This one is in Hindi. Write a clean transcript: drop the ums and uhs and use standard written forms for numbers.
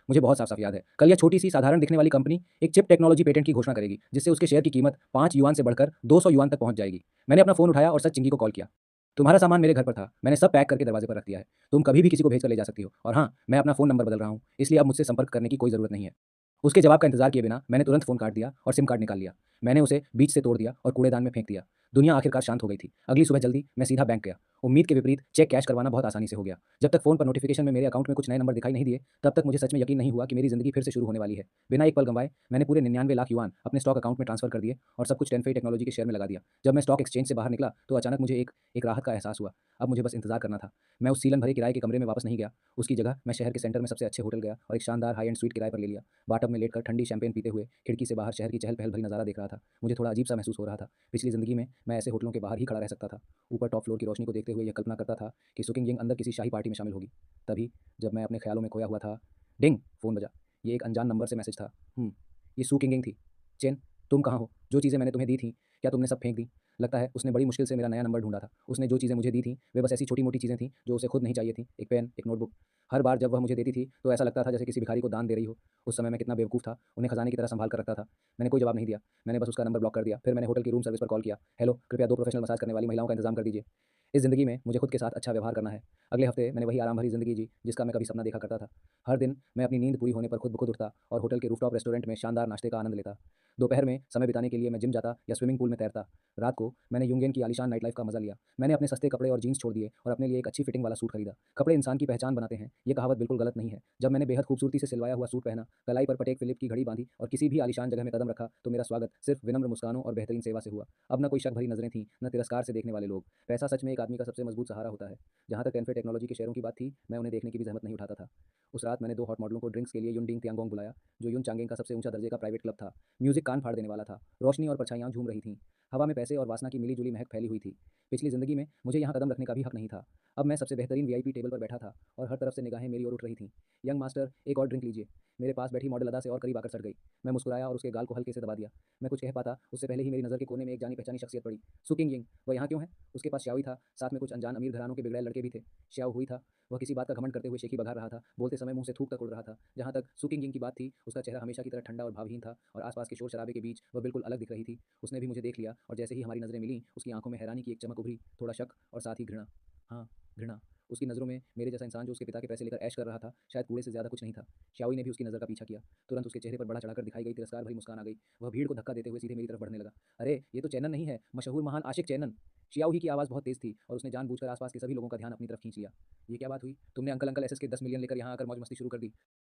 मुझे बहुत साफ-साफ याद है। कल यह छोटी-सी साधारण दिखने वाली कंपनी एक चिप टेक्नोलॉजी पेटेंट की घोषणा करेगी, जिससे उसके शेयर की कीमत 5 युआन से बढ़कर 200 युआन तक पहुंच जाएगी। मैंने अपना फ़ोन उठाया और सच चिंगी को कॉल किया। तुम्हारा सामान मेरे घर पर था। मैंने सब पैक करके दरवाजे पर रख दिया है। तुम कभी भी किसी को भेज कर ले जा सकती हो। और हाँ, मैं अपना फ़ोन नंबर बदल रहा हूँ, इसलिए अब मुझसे संपर्क करने की कोई ज़रूरत नहीं है। उसके जवाब का इंतजार किए बिना मैंने तुरंत फ़ोन काट दिया और सिम कार्ड निकाल लिया। मैंने उसे बीच से तोड़ दिया और कूड़ेदान में फेंक दिया। दुनिया आखिरकार शांत हो गई थी। अगली सुबह जल्दी मैं सीधा बैंक गया। उम्मीद के विपरीत चेक कैश करवाना बहुत आसानी से हो गया। जब तक फ़ोन पर नोटिफिकेशन में मेरे अकाउंट में कुछ नए नंबर दिखाई नहीं दिए, तब तक मुझे सच में यकीन नहीं हुआ कि मेरी ज़िंदगी फिर से शुरू होने वाली है। बिना एक पल गंवाए मैंने पूरे 99 लाख युआन अपने स्टॉक अकाउंट में ट्रांसफर कर दिए और सब कुछ टेनफेई टेक्नोलॉजी के शेयर में लगा दिया। जब मैं स्टॉक एक्सचेंज से बाहर निकला तो अचानक मुझे एक राहत का एहसास हुआ। अब मुझे बस इंतजार करना था। मैं उस सीलन भरे किराए के कमरे में वापस नहीं गया। उसकी जगह मैं शहर के सेंटर में सबसे अच्छे होटल गया और एक शानदार हाई एंड स्वीट किराए पर ले लिया। बाटब में लेटकर ठंडी शैंपेन पीते हुए खिड़की से बाहर शहर की चहल-पहल भरी नज़ारा देख रहा था। मुझे थोड़ा अजीब सा महसूस हो रहा था। पिछली ज़िंदगी में मैं ऐसे होटलों के बाहर ही खड़ा रह सकता था। ऊपर टॉप फ्लोर की रोशनी को देखते हुए यह कल्पना करता था कि सुकिंग यिंग अंदर किसी शाही पार्टी में शामिल होगी। तभी जब मैं अपने ख्यालों में खोया हुआ था, डिंग! फ़ोन बजा। ये एक अनजान नंबर से मैसेज था। ये सू किंग यिंग थी। चेन, तुम कहाँ हो? जो चीज़ें मैंने तुम्हें दी थीं, क्या तुमने सब फेंक दी? लगता है उसने बड़ी मुश्किल से मेरा नया नंबर ढूँढा था। उसने जो चीज़ें मुझे दी थीं, वे बस ऐसी छोटी-मोटी चीज़ें थीं, जो उसे खुद नहीं चाहिए थीं। एक पेन, एक नोटबुक। हर बार जब वह मुझे देती थी, तो ऐसा लगता था जैसे किसी भिखारी को दान दे रही हो। उस समय मैं कितना बेवकूफ़ था, उन्हें खजाने की तरह सँभाल कर रखता था। मैंने कोई जवाब नहीं दिया। मैंने बस उसका नंबर ब्लॉक कर दिया। फिर मैंने होटल की रूम सर्विस पर कॉल किया। हेलो, कृपया 2 प्रोफ़ेशनल मसाज करने वाली महिलाओं का इंतज़ाम कर दीजिए। इस ज़िंदगी में मुझे खुद के साथ अच्छा व्यवहार करना है। अगले हफ्ते मैंने वही आराम भरी ज़िंदगी जी, जिसका मैं कभी सपना देखा करता था। हर दिन मैं अपनी नींद पूरी होने पर खुद ब खुद उठता और होटल के रूफटॉप रेस्टोरेंट में शानदार नाश्ते का आनंद लेता। दोपहर में समय बिताने के लिए मैं जिम जाता या स्विमिंग पूल में तैरता। रात को मैंने युंगेन की आलीशान नाइट लाइफ का मजा लिया। मैंने अपने सस्ते कपड़े और जीन्स छोड़ दिए और अपने लिए एक अच्छी फिटिंग वाला सूट खरीदा। कपड़े इंसान की पहचान बनाते हैं, ये कहावत बिल्कुल गलत नहीं है। जब मैंने बेहद खूबसूरती से सिलवाया हुआ सूट पहना, कलाई पर पटेक फिलिप की घड़ी बांधी और किसी भी आलीशान जगह में कदम रखा, तो मेरा स्वागत सिर्फ विनम्र मुस्कानों और बेहतरीन सेवा से हुआ। अब न कोई शक भरी नजरें थीं, न तिरस्कार से देखने वाले लोग। पैसा सच में एक आदमी का सबसे मजबूत सहारा होता है। जहाँ तक टेनफे टेक्नोलॉजी के शेयरों की बात थी, मैं उन्हें देखने की भी जहमत नहीं उठाता था। उस रात मैंने 2 हॉट मॉडलों को ड्रिंक्स के लिए युनडिंग तियांगोंग बुलाया, जो यून चांगेंग का सबसे ऊंचा दर्जे का प्राइवेट क्लब था। म्यूजिक कान फाड़ देने वाला था। रोशनी और परछाइयाँ झूम रही थीं। हवा में पैसे और वासना की मिली-जुली महक फैली हुई थी। पिछली ज़िंदगी में मुझे यहाँ कदम रखने का भी हक नहीं था। अब मैं सबसे बेहतरीन वीआईपी टेबल पर बैठा था और हर तरफ से निगाहें मेरी ओर उठ रही थीं। यंग मास्टर, एक और ड्रिंक लीजिए। मेरे पास बैठी मॉडल अदा से और करीब आकर सट गई। मैं मुस्कुराया और उसके गाल को हल्के से दबा दिया। मैं कुछ कह पाता, उससे पहले ही मेरी नज़र के कोने में एक जानी-पहचानी शख्सियत पड़ी। सु किंग-यिंग, वह यहाँ क्यों है? उसके पास श्याओई था, साथ में कुछ अनजान अमीर घरानों के बिगड़ैल लड़के भी थे। श्याओ हुई था, वह किसी बात का घमंड करते हुए शेखी बघार रहा था। बोलते समय मुँह से थूक तक उड़ रहा था। जहाँ तक सु किंग-यिंग की बात थी, उसका चेहरा हमेशा की तरह ठंडा और भावहीन था और आस-पास के शोर-शराबे के बीच वह बिल्कुल अलग दिख रही थी। उसने भी मुझे देख लिया और जैसे ही हमारी नज़रें मिलीं, उसकी आँखों में हैरानी की एक चमक उभरी, थोड़ा शक और साथ ही घृणा। हाँ, घृणा। उसकी नज़रों में मेरे जैसा इंसान जो उसके पिता के पैसे लेकर ऐश कर रहा था, शायद कूड़े से ज़्यादा कुछ नहीं था। श्याओई ने भी उसकी नज़र का पीछा किया। तुरंत उसके चेहरे पर बढ़ा चढ़ाकर दिखाई गई तिरस्कार भरी मुस्कान आ गई। वह भीड़ को धक्का देते हुए सीधे मेरी तरफ बढ़ने लगा। अरे! ये तो चैनन नहीं है, मशहूर महान आशिक चैनन। श्याओ ही की आवाज़ बहुत तेज़ थी और उसने जानबूझकर आस-पास के सभी लोगों का ध्यान अपनी तरफ खींच लिया। ये क्या बात हुई? तुमने अंकल-अंकल एसएस के 10 मिलियन लेकर यहाँ आकर मौज-मस्ती शुरू कर दी।